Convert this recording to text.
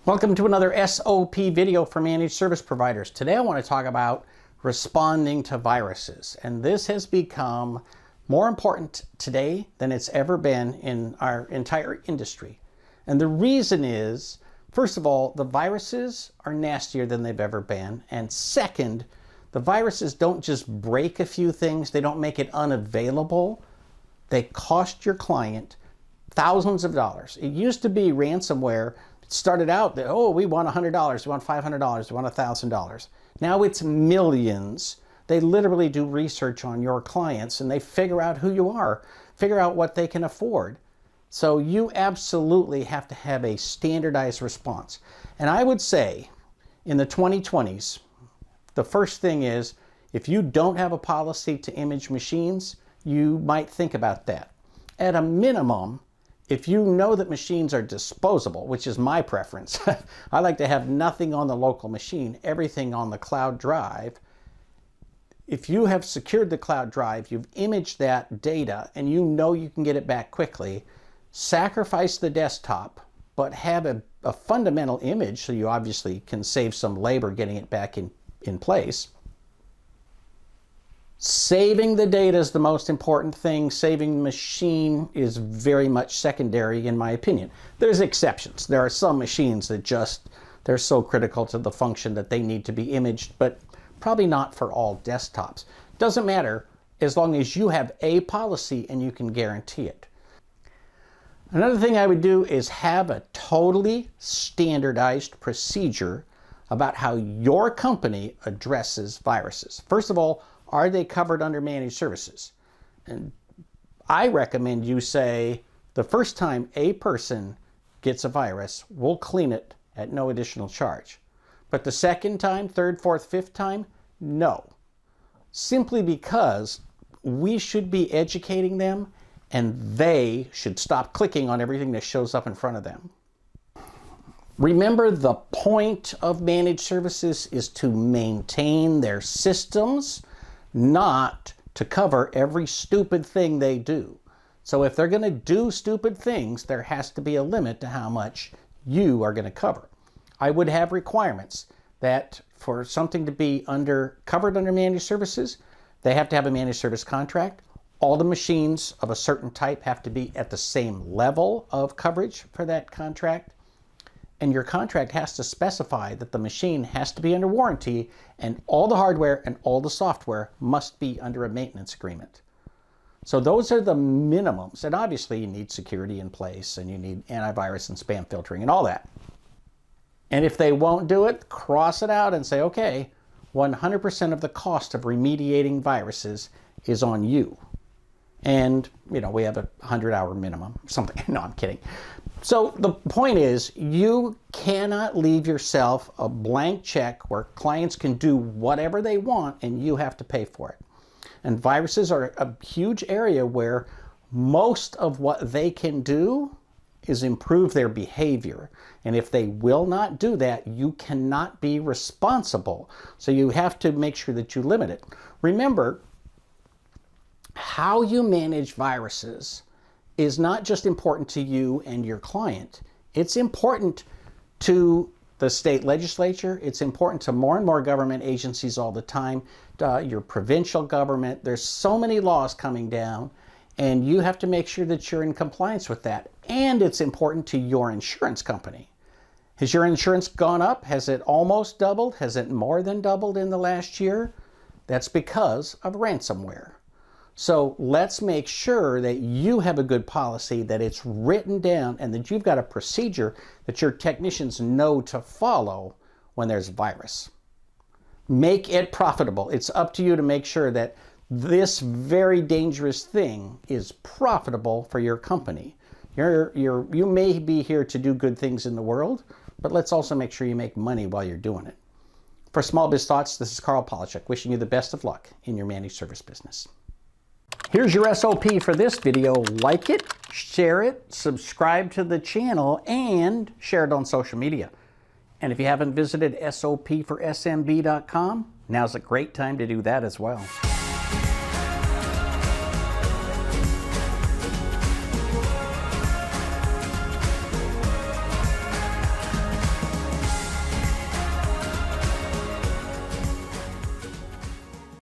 Welcome to another SOP video for managed service providers. Today I want to talk about responding to viruses, and this has become more important today than it's ever been in our entire industry. And the reason is, first of all, the viruses are nastier than they've ever been, and second, the viruses don't just break a few things, they don't make it unavailable, they cost your client thousands of dollars. It used to be ransomware. Started out that, oh, we want $100, we want $500, we want $1,000. Now it's millions. They literally do research on your clients and they figure out who you are, figure out what they can afford. So you absolutely have to have a standardized response. And I would say in the 2020s, the first thing is, if you don't have a policy to image machines, you might think about that. At a minimum, if you know that machines are disposable, which is my preference, I like to have nothing on the local machine, everything on the cloud drive. If you have secured the cloud drive, you've imaged that data, and you know you can get it back quickly, sacrifice the desktop, but have a fundamental image so you obviously can save some labor getting it back in place. Saving the data is the most important thing. Saving the machine is very much secondary in my opinion. There's exceptions. There are some machines that they're so critical to the function that they need to be imaged, but probably not for all desktops. Doesn't matter as long as you have a policy and you can guarantee it. Another thing I would do is have a totally standardized procedure about how your company addresses viruses. First of all, are they covered under managed services? And I recommend you say, the first time a person gets a virus, we'll clean it at no additional charge. But the second time, third, fourth, fifth time, no. Simply because we should be educating them and they should stop clicking on everything that shows up in front of them. Remember, the point of managed services is to maintain their systems, not to cover every stupid thing they do. So if they're going to do stupid things, there has to be a limit to how much you are going to cover. I would have requirements that for something to be covered under managed services, they have to have a managed service contract. All the machines of a certain type have to be at the same level of coverage for that contract. And your contract has to specify that the machine has to be under warranty and all the hardware and all the software must be under a maintenance agreement. So those are the minimums. And obviously you need security in place and you need antivirus and spam filtering and all that. And if they won't do it, cross it out and say, okay, 100% of the cost of remediating viruses is on you. And, we have a 100-hour minimum, something. No, I'm kidding. So the point is, you cannot leave yourself a blank check where clients can do whatever they want and you have to pay for it. And viruses are a huge area where most of what they can do is improve their behavior. And if they will not do that, you cannot be responsible. So you have to make sure that you limit it. Remember, how you manage viruses is not just important to you and your client. It's important to the state legislature. It's important to more and more government agencies all the time, your provincial government. There's so many laws coming down, and you have to make sure that you're in compliance with that. And it's important to your insurance company. Has your insurance gone up? Has it almost doubled? Has it more than doubled in the last year? That's because of ransomware. So let's make sure that you have a good policy, that it's written down, and that you've got a procedure that your technicians know to follow when there's a virus. Make it profitable. It's up to you to make sure that this very dangerous thing is profitable for your company. You may be here to do good things in the world, but let's also make sure you make money while you're doing it. For Small Biz Thoughts, this is Carl Polachek, wishing you the best of luck in your managed service business. Here's your SOP for this video. Like it, share it, subscribe to the channel, and share it on social media. And if you haven't visited sopforsmb.com, now's a great time to do that as well.